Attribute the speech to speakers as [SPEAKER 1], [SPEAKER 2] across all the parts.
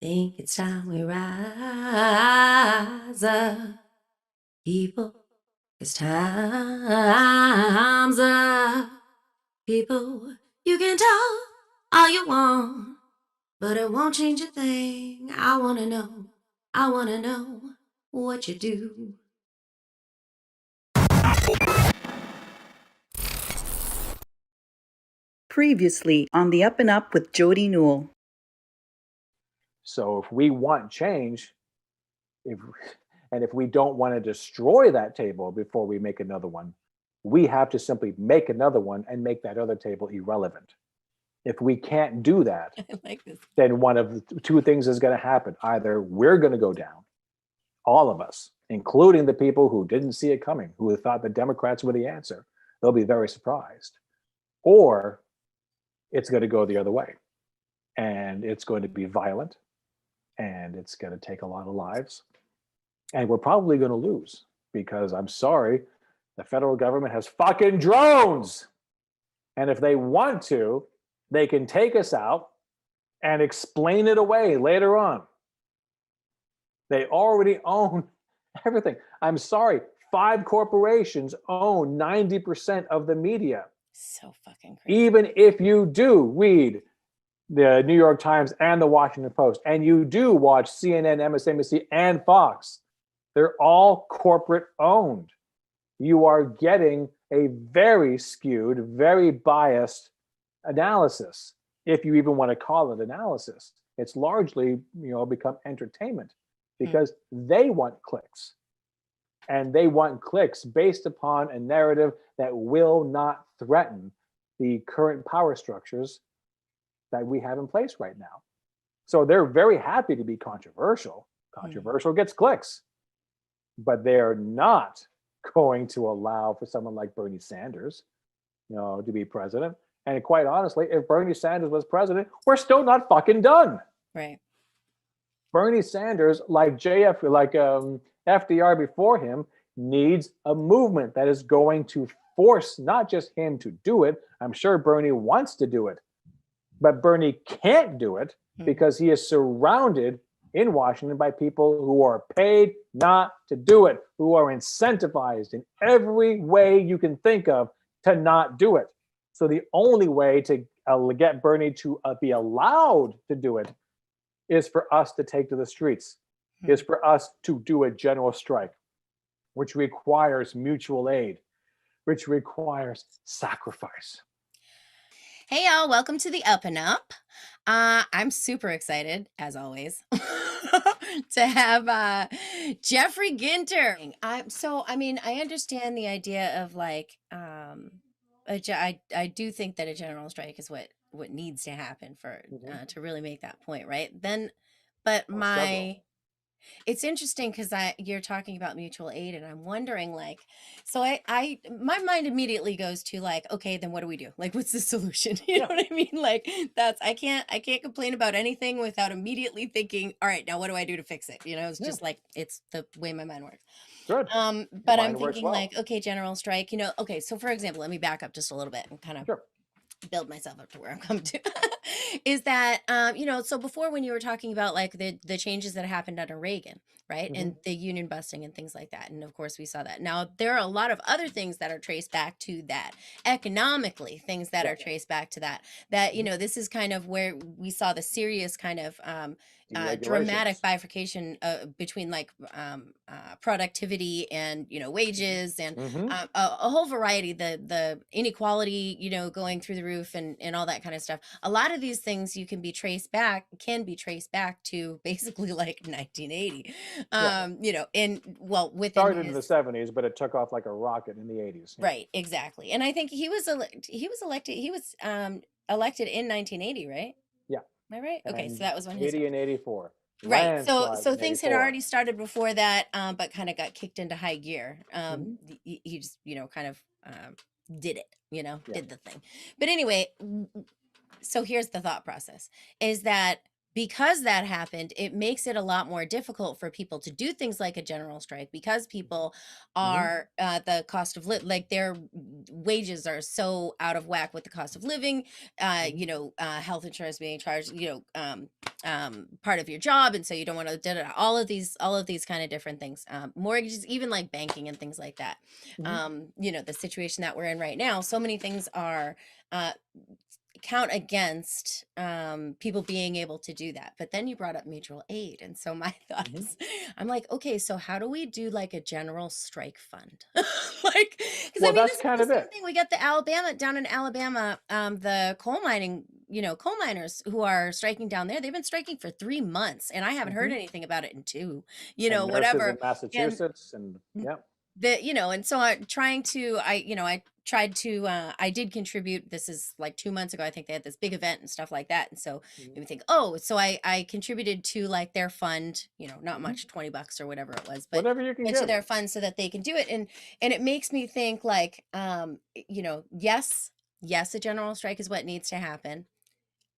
[SPEAKER 1] Think it's time we rise up, people. It's time's up, people. You can talk all you want, but it won't change a thing. I wanna know what you do.
[SPEAKER 2] Previously on the Up and Up with Jodi Newell.
[SPEAKER 3] So if we want change, if we don't want to destroy that table before we make another one, we have to simply make another one and make that other table irrelevant. If we can't do that,
[SPEAKER 1] I like this.
[SPEAKER 3] then one of the two things is going to happen. Either we're going to go down, all of us, including the people who didn't see it coming, who thought the Democrats were the answer. They'll be very surprised. Or it's going to go the other way. And it's going to be violent. And it's going to take a lot of lives. And we're probably going to lose because I'm sorry, the federal government has fucking drones. And if they want to, they can take us out and explain it away later on. They already own everything. I'm sorry, 5 corporations own 90% of the media.
[SPEAKER 1] So fucking crazy.
[SPEAKER 3] Even if you do read the New York Times and the Washington Post, and you do watch CNN, MSNBC, and Fox, they're all corporate owned. You are getting a very skewed, very biased analysis, if you even want to call it analysis. It's largely, become entertainment because they want clicks. And they want clicks based upon a narrative that will not threaten the current power structures that we have in place right now. So they're very happy to be controversial. Controversial gets clicks. But they're not going to allow for someone like Bernie Sanders, to be president. And quite honestly, if Bernie Sanders was president, we're still not fucking done.
[SPEAKER 1] Right.
[SPEAKER 3] Bernie Sanders, like FDR before him, needs a movement that is going to force not just him to do it. I'm sure Bernie wants to do it, but Bernie can't do it because he is surrounded in Washington by people who are paid not to do it, who are incentivized in every way you can think of to not do it. So the only way to get Bernie to be allowed to do it is for us to take to the streets, is for us to do a general strike, which requires mutual aid, which requires sacrifice.
[SPEAKER 1] Hey, y'all. Welcome to the Up and Up. I'm super excited, as always, to have Geoffrey Ginter. I understand the idea of I do think that a general strike is what needs to happen for to really make that point, right? But it's interesting because you're talking about mutual aid, and I'm wondering, my mind immediately goes to okay, then what do we do? What's the solution? You know what I mean? I can't complain about anything without immediately thinking, all right, now what do I do to fix it? It's just it's the way my mind works.
[SPEAKER 3] Good.
[SPEAKER 1] But I'm thinking okay, general strike. Okay, so for example, let me back up just a little bit and kind of build myself up to where I'm coming to. Is that so before, when you were talking about the changes that happened under Reagan, right, and the union busting and things like that, and of course we saw that. Now there are a lot of other things that are traced back to that, economically, things that are traced back to that this is kind of where we saw the serious kind of dramatic bifurcation between productivity and productivity and a whole variety, the inequality going through the roof and all that kind of stuff. A lot of these things can be traced back to basically 1980. Within
[SPEAKER 3] started in the 70s, but it took off like a rocket in the 80s.
[SPEAKER 1] Right, exactly. And I think he was elected in 1980, right?
[SPEAKER 3] Yeah.
[SPEAKER 1] Am I right? Okay, so that was when
[SPEAKER 3] 80 and 84.
[SPEAKER 1] Right. So things had already started before that, but kind of got kicked into high gear. He just, kind of did it, did the thing. But anyway, so here's the thought process, is that because that happened, it makes it a lot more difficult for people to do things like a general strike, because people are the cost of their wages are so out of whack with the cost of living, health insurance being charged, part of your job, and so you don't want to all of these kind of different things, mortgages, even like banking and things like that. The situation that we're in right now, so many things are count against people being able to do that. But then you brought up mutual aid, and so my thought is, I'm like, okay, so how do we do like a general strike fund? Like, because
[SPEAKER 3] Well,
[SPEAKER 1] I mean,
[SPEAKER 3] that's
[SPEAKER 1] this is
[SPEAKER 3] kind
[SPEAKER 1] the
[SPEAKER 3] of
[SPEAKER 1] same
[SPEAKER 3] it.
[SPEAKER 1] thing. We got the down in Alabama, the coal miners who are striking down there. They've been striking for 3 months, and I haven't heard anything about it in two,
[SPEAKER 3] And nurses in
[SPEAKER 1] whatever. And
[SPEAKER 3] Massachusetts, and yeah.
[SPEAKER 1] and so I did contribute. This is like 2 months ago. I think they had this big event and stuff like that. And so made me think, oh, so I contributed to like their fund, not much, $20 or whatever it was, but
[SPEAKER 3] Whatever you can
[SPEAKER 1] into
[SPEAKER 3] give.
[SPEAKER 1] their fund so that they can do it. And it makes me think like, yes, a general strike is what needs to happen.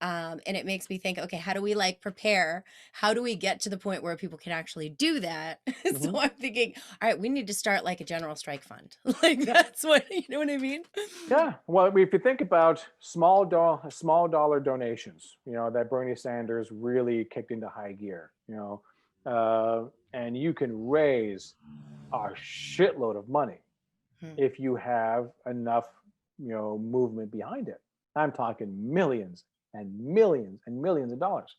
[SPEAKER 1] And it makes me think, okay, how do we like prepare? How do we get to the point where people can actually do that? So I'm thinking, all right, we need to start like a general strike fund. Like that's what, you know what I mean?
[SPEAKER 3] Yeah. Well, if you think about small dollar donations, that Bernie Sanders really kicked into high gear, and you can raise a shitload of money if you have enough, movement behind it. I'm talking millions and millions and millions of dollars.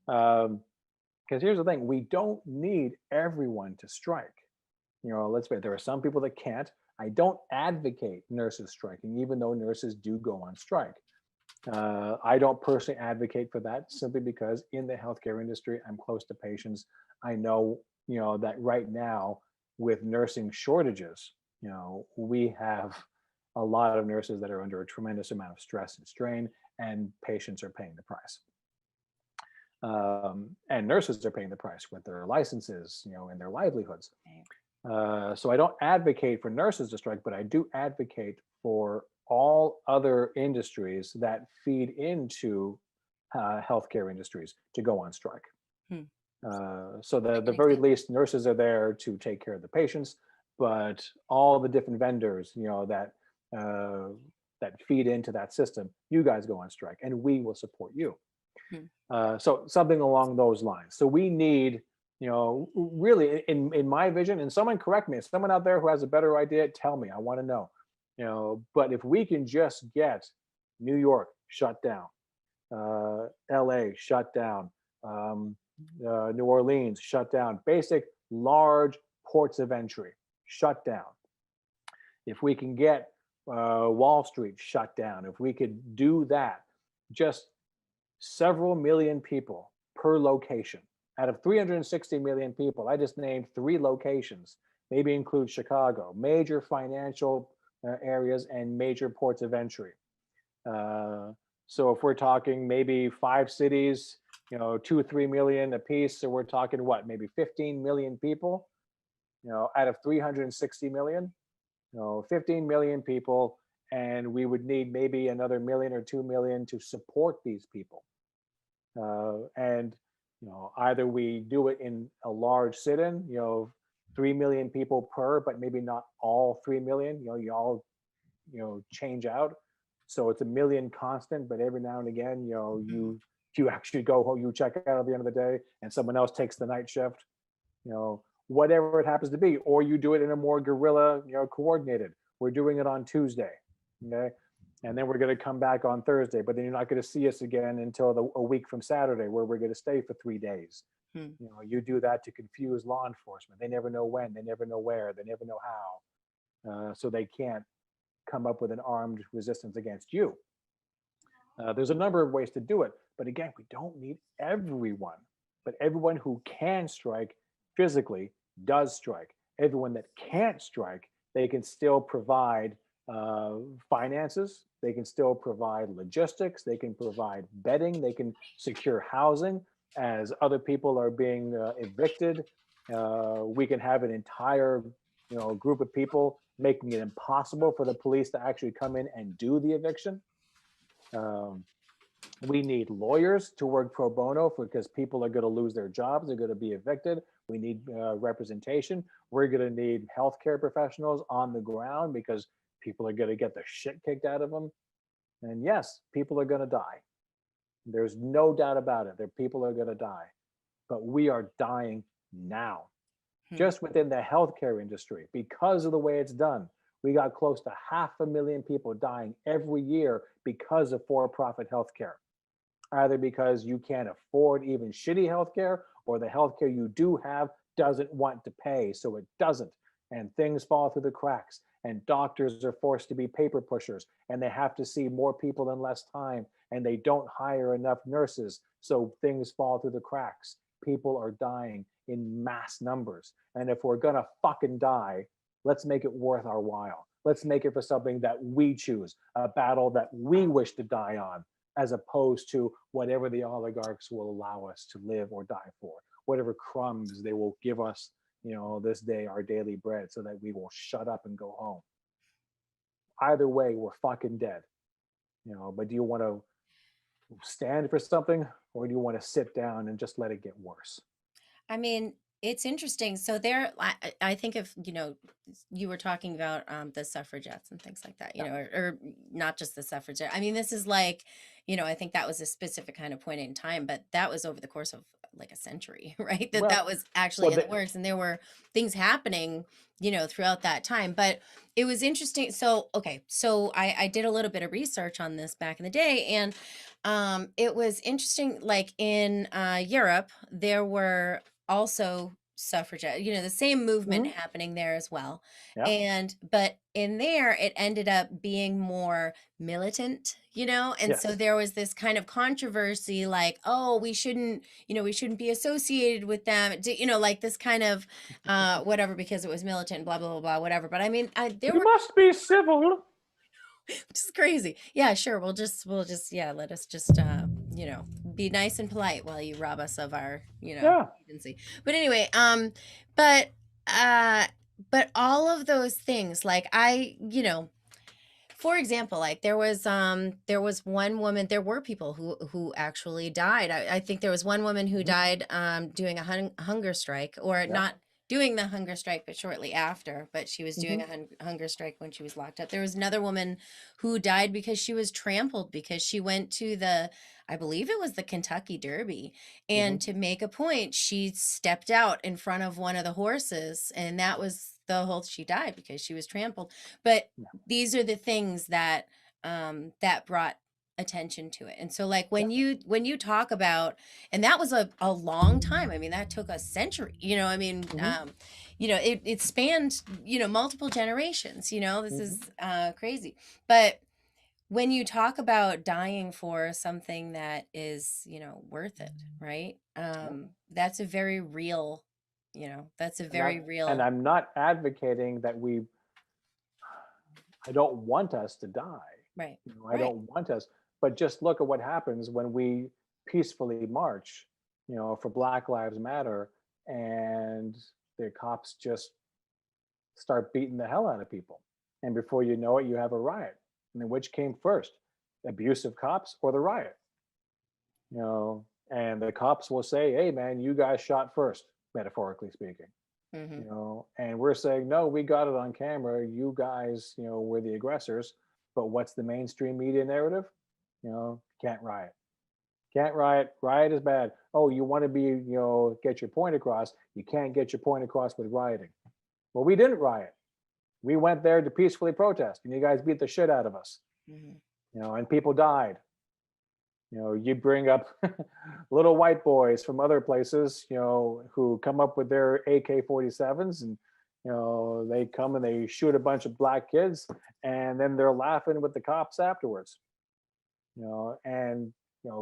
[SPEAKER 3] Because here's the thing, we don't need everyone to strike. Let's say there are some people that can't. I don't advocate nurses striking, even though nurses do go on strike. I don't personally advocate for that simply because in the healthcare industry, I'm close to patients. I know, that right now with nursing shortages, we have a lot of nurses that are under a tremendous amount of stress and strain, and patients are paying the price. And nurses are paying the price with their licenses, and their livelihoods. So I don't advocate for nurses to strike, but I do advocate for all other industries that feed into healthcare industries to go on strike. So the very least, nurses are there to take care of the patients, but all the different vendors, that feed into that system, you guys go on strike, and we will support you. So something along those lines. So we need, really, in my vision, and someone correct me, if someone out there who has a better idea, tell me, I want to know. But if we can just get New York shut down, LA shut down, New Orleans shut down, basic large ports of entry shut down. If we can get Wall Street shut down, if we could do that, just several million people per location. Out of 360 million people, I just named 3 locations, maybe include Chicago, major financial areas and major ports of entry. So if we're talking maybe 5 cities, 2-3 million a piece, so we're talking what, maybe 15 million people, out of 360 million, 15 million people, and we would need maybe another million or 2 million to support these people. And either we do it in a large sit-in, 3 million people per, but maybe not all 3 million, you all, change out. So it's a million constant, but every now and again, you actually go home, you check out at the end of the day, and someone else takes the night shift, whatever it happens to be, or you do it in a more guerrilla, coordinated. We're doing it on Tuesday, okay? And then we're going to come back on Thursday, but then you're not going to see us again until a week from Saturday, where we're going to stay for 3 days. You do that to confuse law enforcement. They never know when, they never know where, they never know how. So they can't come up with an armed resistance against you. There's a number of ways to do it, but again, we don't need everyone. But everyone who can strike physically does strike. Everyone that can't strike, they can still provide finances, they can still provide logistics, they can provide bedding, they can secure housing as other people are being evicted. We can have an entire group of people making it impossible for the police to actually come in and do the eviction. We need lawyers to work pro bono because people are going to lose their jobs, they're going to be evicted. We need representation. We're going to need healthcare professionals on the ground because people are going to get the shit kicked out of them. And yes, people are going to die. There's no doubt about it. There people are going to die, but we are dying now. Just within the healthcare industry, because of the way it's done, we got close to 500,000 people dying every year because of for-profit healthcare. Either because you can't afford even shitty healthcare, or the healthcare you do have doesn't want to pay, so it doesn't. And things fall through the cracks, and doctors are forced to be paper pushers, and they have to see more people in less time, and they don't hire enough nurses, so things fall through the cracks. People are dying in mass numbers. And if we're gonna fucking die, let's make it worth our while. Let's make it for something that we choose, a battle that we wish to die on, as opposed to whatever the oligarchs will allow us to live or die for, whatever crumbs they will give us, this day, our daily bread, so that we will shut up and go home. Either way, we're fucking dead. But do you want to stand for something, or do you want to sit down and just let it get worse?
[SPEAKER 1] I mean, it's interesting. So I think if, you were talking about the suffragettes and things like that, or not just the suffragette. I mean, this is like, I think that was a specific kind of point in time, but that was over the course of like a century, right? That was actually in the works, and there were things happening, throughout that time. But it was interesting. So, okay, so I did a little bit of research on this back in the day, and it was interesting. Like in Europe, there were also suffragette, the same movement happening there as well.
[SPEAKER 3] Yeah.
[SPEAKER 1] But in there, it ended up being more militant, and so there was this kind of controversy, like, oh, we shouldn't be associated with them, like this kind of whatever, because it was militant, blah blah blah blah, whatever. But I mean, there
[SPEAKER 3] You
[SPEAKER 1] were,
[SPEAKER 3] must be civil.
[SPEAKER 1] which is crazy. Yeah, sure. Yeah, let us just be nice and polite while you rob us of our,
[SPEAKER 3] Yeah.
[SPEAKER 1] agency. But anyway, but uh but all of those things, like for example, like there was one woman, there were people who actually died. I think there was one woman who died doing a hunger strike, or not doing the hunger strike, but shortly after. But she was doing a hunger strike when she was locked up. There was another woman who died because she was trampled, because she went to I believe it was the Kentucky Derby, and to make a point, she stepped out in front of one of the horses, and that was the whole, she died because she was trampled. But these are the things that that brought attention to it. And so, like, when you talk about, and that was a long time, I mean, that took a century, I mean, it spanned, multiple generations, this is crazy. But when you talk about dying for something that is, worth it, right? That's a very real, that's a very real.
[SPEAKER 3] And I'm not advocating that I don't want us to die.
[SPEAKER 1] Right.
[SPEAKER 3] I don't want us, but just look at what happens when we peacefully march, for Black Lives Matter, and the cops just start beating the hell out of people. And before you know it, you have a riot. And then which came first, abusive cops or the riot? And the cops will say, hey man, you guys shot first, metaphorically speaking. And we're saying, no, we got it on camera, you guys, were the aggressors. But what's the mainstream media narrative? Can't riot. Can't riot. Riot is bad. Oh, you want to be, get your point across. You can't get your point across with rioting. Well, we didn't riot. We went there to peacefully protest, and you guys beat the shit out of us. And people died. You bring up little white boys from other places, who come up with their AK-47s, and they come and they shoot a bunch of black kids, and then they're laughing with the cops afterwards. And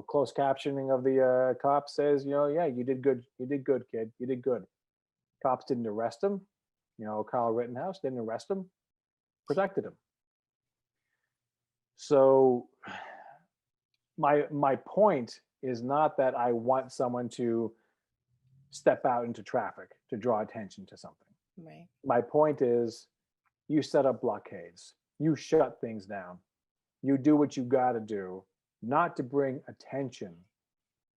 [SPEAKER 3] closed captioning of the cop says, yeah, you did good, kid, you did good. Cops didn't arrest him. Kyle Rittenhouse didn't arrest him, protected him. So my point is not that I want someone to step out into traffic to draw attention to something.
[SPEAKER 1] Right.
[SPEAKER 3] My point is, you set up blockades, you shut things down, you do what you got to do, not to bring attention,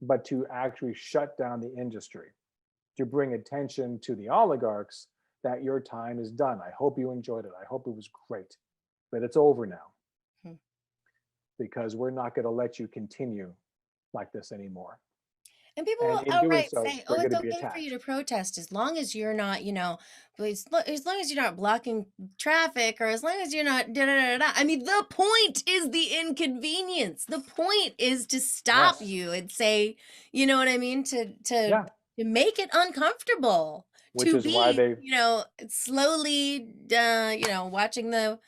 [SPEAKER 3] but to actually shut down the industry, to bring attention to the oligarchs that your time is done. I hope you enjoyed it. I hope it was great, but it's over now. Because we're not going to let you continue like this anymore.
[SPEAKER 1] And people
[SPEAKER 3] And
[SPEAKER 1] will
[SPEAKER 3] in doing
[SPEAKER 1] outright
[SPEAKER 3] so,
[SPEAKER 1] say, "Oh,
[SPEAKER 3] they're going
[SPEAKER 1] it's
[SPEAKER 3] to be
[SPEAKER 1] okay for you
[SPEAKER 3] attacked.
[SPEAKER 1] to protest as long as you're not, as long as you're not blocking traffic, or as long as you're not da da da da." I mean, the point is the inconvenience. The point is to stop
[SPEAKER 3] Yes.
[SPEAKER 1] you and say, you know what I mean,
[SPEAKER 3] Yeah.
[SPEAKER 1] to make it uncomfortable,
[SPEAKER 3] Which
[SPEAKER 1] to
[SPEAKER 3] is why
[SPEAKER 1] be,
[SPEAKER 3] they,
[SPEAKER 1] slowly, watching the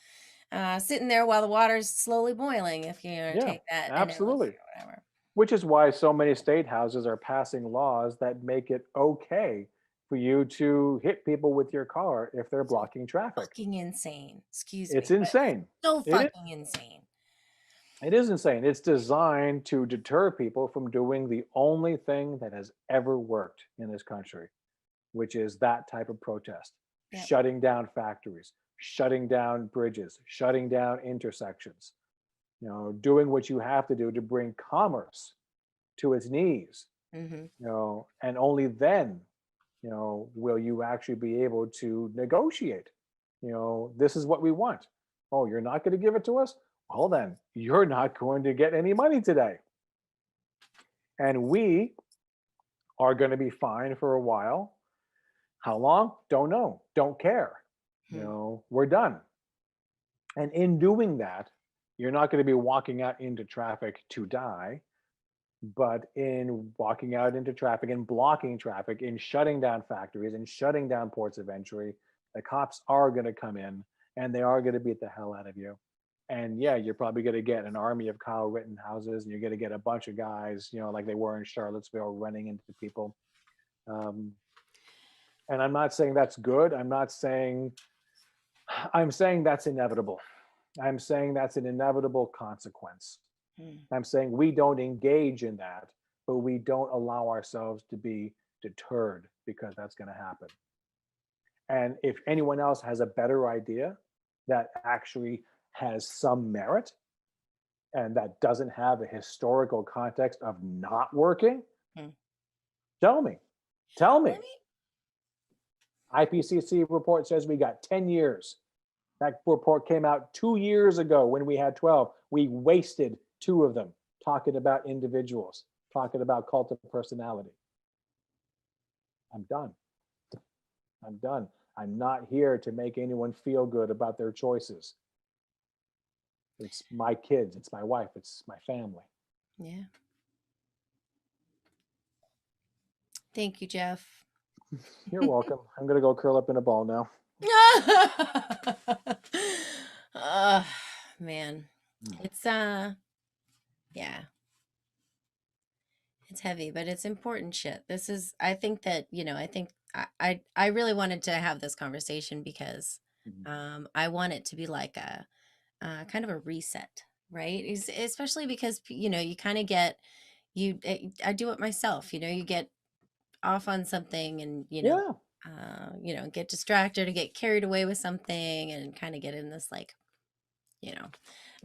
[SPEAKER 1] sitting there while the water's slowly boiling, if you
[SPEAKER 3] yeah,
[SPEAKER 1] take that analogy
[SPEAKER 3] absolutely.
[SPEAKER 1] or whatever.
[SPEAKER 3] Which is why so many state houses are passing laws that make it okay for you to hit people with your car if they're
[SPEAKER 1] So
[SPEAKER 3] blocking traffic.
[SPEAKER 1] fucking insane. Excuse
[SPEAKER 3] It's
[SPEAKER 1] me, but it's
[SPEAKER 3] insane.
[SPEAKER 1] so
[SPEAKER 3] It is.
[SPEAKER 1] fucking insane.
[SPEAKER 3] It is insane. It's designed to deter people from doing the only thing that has ever worked in this country, which is that type of protest.
[SPEAKER 1] Yep.
[SPEAKER 3] Shutting down factories, shutting down bridges, shutting down intersections, doing what you have to do to bring commerce to its knees, and only then, will you actually be able to negotiate. This is what we want. Oh, you're not going to give it to us? Well, then you're not going to get any money today. And we are going to be fine for a while. How long? Don't know. Don't care. We're done. And in doing that, you're not going to be walking out into traffic to die, but in walking out into traffic and blocking traffic, in shutting down factories and shutting down ports of entry, the cops are going to come in and they are going to beat the hell out of you. And yeah, you're probably going to get an army of Kyle Rittenhouses, and you're going to get a bunch of guys, like they were in Charlottesville, running into people. And I'm not saying that's good. I'm saying that's inevitable. I'm saying that's an inevitable consequence. I'm saying we don't engage in that, but we don't allow ourselves to be deterred because that's going to happen. And if anyone else has a better idea that actually has some merit and that doesn't have a historical context of not working, tell me. IPCC report says we got 10 years. That report came out 2 years ago when we had 12. We wasted 2 of them talking about individuals, talking about cult of personality. I'm done. I'm not here to make anyone feel good about their choices. It's my kids, it's my wife, it's my family.
[SPEAKER 1] Yeah. Thank you, Geoff.
[SPEAKER 3] You're welcome. I'm going to go curl up in a ball now.
[SPEAKER 1] Man. It's yeah. It's heavy, but it's important shit. This is, I think that, I really wanted to have this conversation because I want it to be like a kind of a reset, right? Especially because, you kind of get, I do it myself, you get off on something and, get distracted or get carried away with something and kind of get in this like,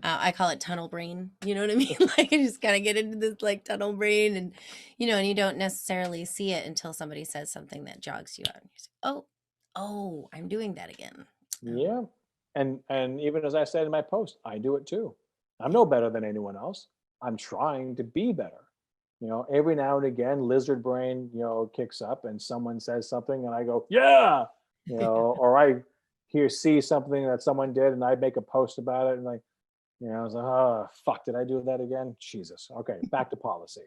[SPEAKER 1] I call it tunnel brain. You know what I mean? Like I just kind of get into this like tunnel brain and, and you don't necessarily see it until somebody says something that jogs you out. And you're like, oh, I'm doing that again.
[SPEAKER 3] Yeah. And even as I said in my post, I do it too. I'm no better than anyone else. I'm trying to be better. Every now and again, lizard brain, kicks up and someone says something and I go, yeah, or I see something that someone did and I make a post about it and like, I was like, oh, fuck, did I do that again? Jesus. Okay, back to policy.